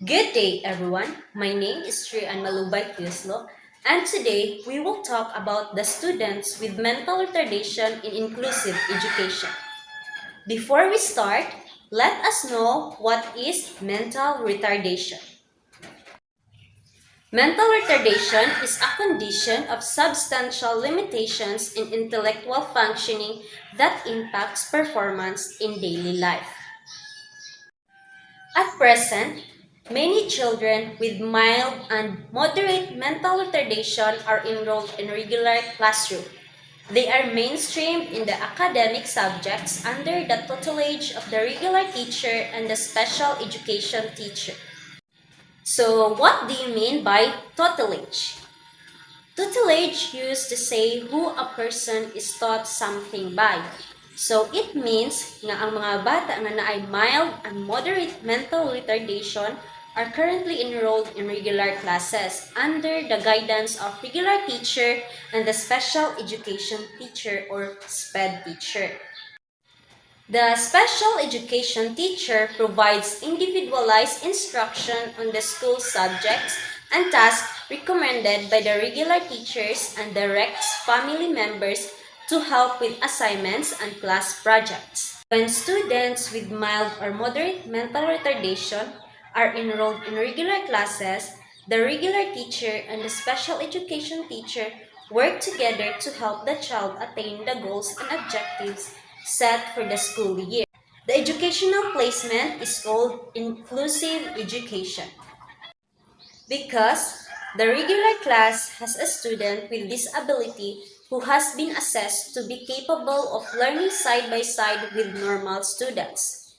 Good day, everyone. My name is Trian Malubay Kiuslo, and today we will talk about the students with mental retardation in inclusive education. Before we start, let us know what is mental retardation. Mental retardation is a condition of substantial limitations in intellectual functioning that impacts performance in daily life. At present, many children with mild and moderate mental retardation are enrolled in regular classroom. They are mainstreamed in the academic subjects under the tutelage of the regular teacher and the special education teacher. So, what do you mean by tutelage? Tutelage used to say who a person is taught something by. So it means nga ang mga bata nga naay mild and moderate mental retardation are currently enrolled in regular classes under the guidance of regular teacher and the special education teacher or SPED teacher. The special education teacher provides individualized instruction on the school subjects and tasks recommended by the regular teachers and directs family members to help with assignments and class projects. When students with mild or moderate mental retardation are enrolled in regular classes, the regular teacher and the special education teacher work together to help the child attain the goals and objectives set for the school year. The educational placement is called inclusive education because the regular class has a student with disability who has been assessed to be capable of learning side by side with normal students.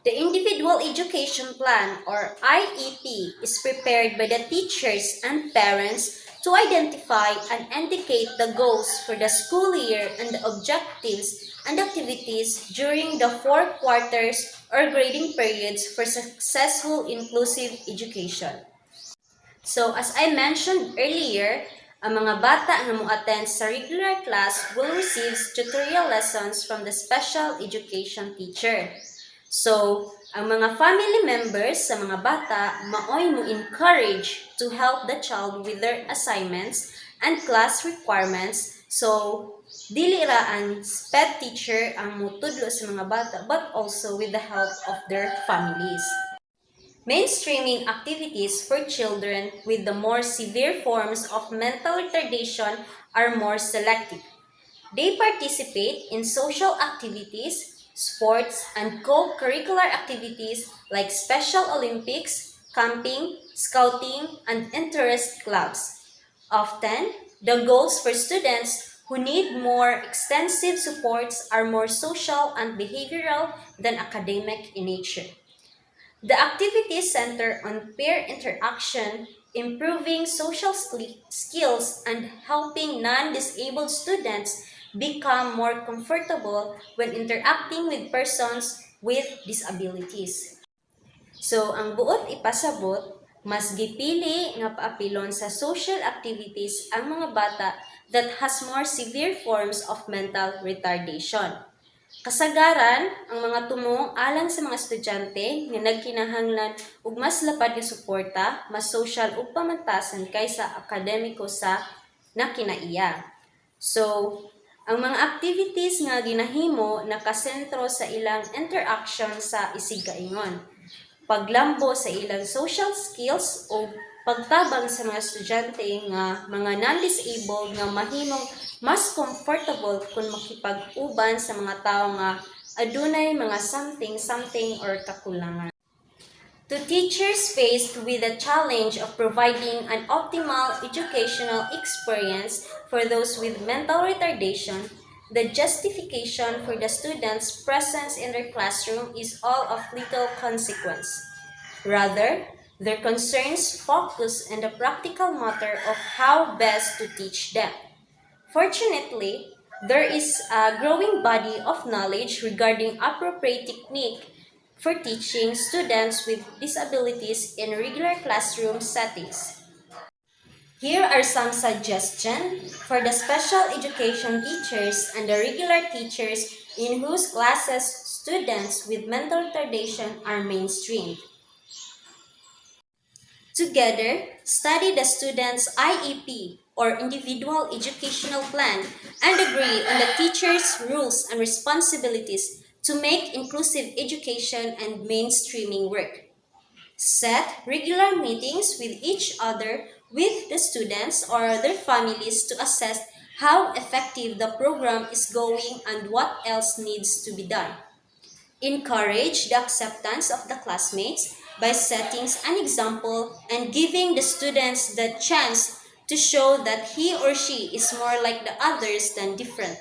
The Individual Education Plan or IEP is prepared by the teachers and parents to identify and indicate the goals for the school year and the objectives and activities during the 4 quarters or grading periods for successful inclusive education. So, as I mentioned earlier, ang mga bata nga mo-attend sa regular class will receive tutorial lessons from the special education teacher. So, ang mga family members sa mga bata maoy mo encourage to help the child with their assignments and class requirements. So, dili ra ang SPED teacher ang mutudlo sa mga bata but also with the help of their families. Mainstreaming activities for children with the more severe forms of mental retardation are more selective. They participate in social activities, sports, and co-curricular activities like Special Olympics, camping, scouting, and interest clubs. Often, the goals for students who need more extensive supports are more social and behavioral than academic in nature. The activities center on peer interaction, improving social skills, and helping non-disabled students become more comfortable when interacting with persons with disabilities. So, ang buot ipasabot, mas gipili nga paapilon sa social activities ang mga bata that has more severe forms of mental retardation. Kasagaran, ang mga tumong alang sa mga estudyante nga nagkinahanglan og mas lapad nga suporta, mas social ug pamantasan kaysa akademiko sa nakinaiya. So, ang mga activities nga ginahimo nakasentro sa ilang interaction sa isig-kaingon, paglambo sa ilang social skills o pagtabang sa mga estudyante nga mga non-disabled nga mahimong mas comfortable kung makipag-uban sa mga tao nga adunay mga something or kakulangan. To teachers faced with the challenge of providing an optimal educational experience for those with mental retardation, the justification for the students' presence in their classroom is all of little consequence. Rather, their concerns focus on the practical matter of how best to teach them. Fortunately, there is a growing body of knowledge regarding appropriate technique for teaching students with disabilities in regular classroom settings. Here are some suggestions for the special education teachers and the regular teachers in whose classes students with mental retardation are mainstreamed. Together, study the student's IEP or individual educational plan and agree on the teacher's rules and responsibilities to make inclusive education and mainstreaming work. Set regular meetings with each other, with the students or their families to assess how effective the program is going and what else needs to be done. Encourage the acceptance of the classmates by setting an example and giving the students the chance to show that he or she is more like the others than different.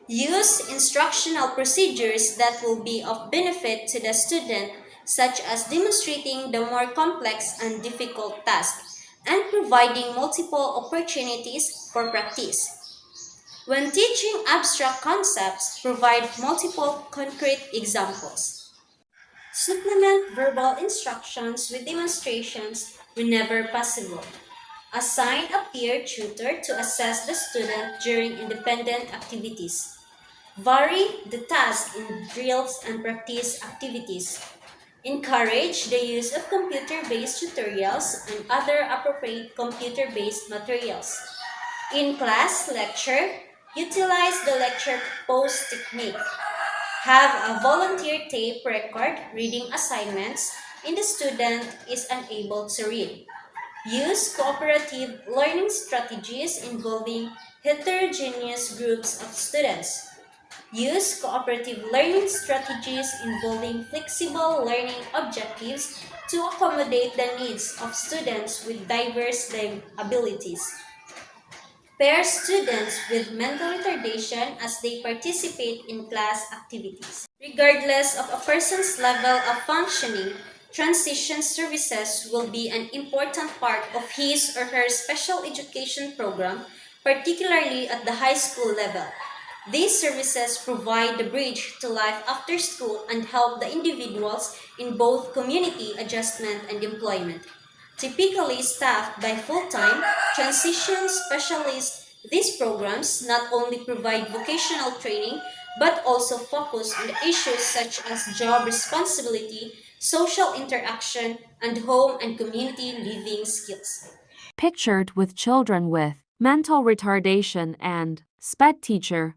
Use instructional procedures that will be of benefit to the student, such as demonstrating the more complex and difficult tasks and providing multiple opportunities for practice. When teaching abstract concepts, provide multiple concrete examples. Supplement verbal instructions with demonstrations whenever possible. Assign a peer tutor to assess the student during independent activities. Vary the task in drills and practice activities. Encourage the use of computer-based tutorials and other appropriate computer-based materials. In class lecture, utilize the lecture pause technique. Have a volunteer tape record reading assignments and the student is unable to read. Use cooperative learning strategies involving heterogeneous groups of students. Use cooperative learning strategies involving flexible learning objectives to accommodate the needs of students with diverse abilities. Pair students with mental retardation as they participate in class activities. Regardless of a person's level of functioning, transition services will be an important part of his or her special education program, particularly at the high school level. These services provide the bridge to life after school and help the individuals in both community adjustment and employment. Typically staffed by full-time transition specialists, these programs not only provide vocational training but also focus on issues such as job responsibility, social interaction, and home and community living skills. Pictured with children with mental retardation and SPED teacher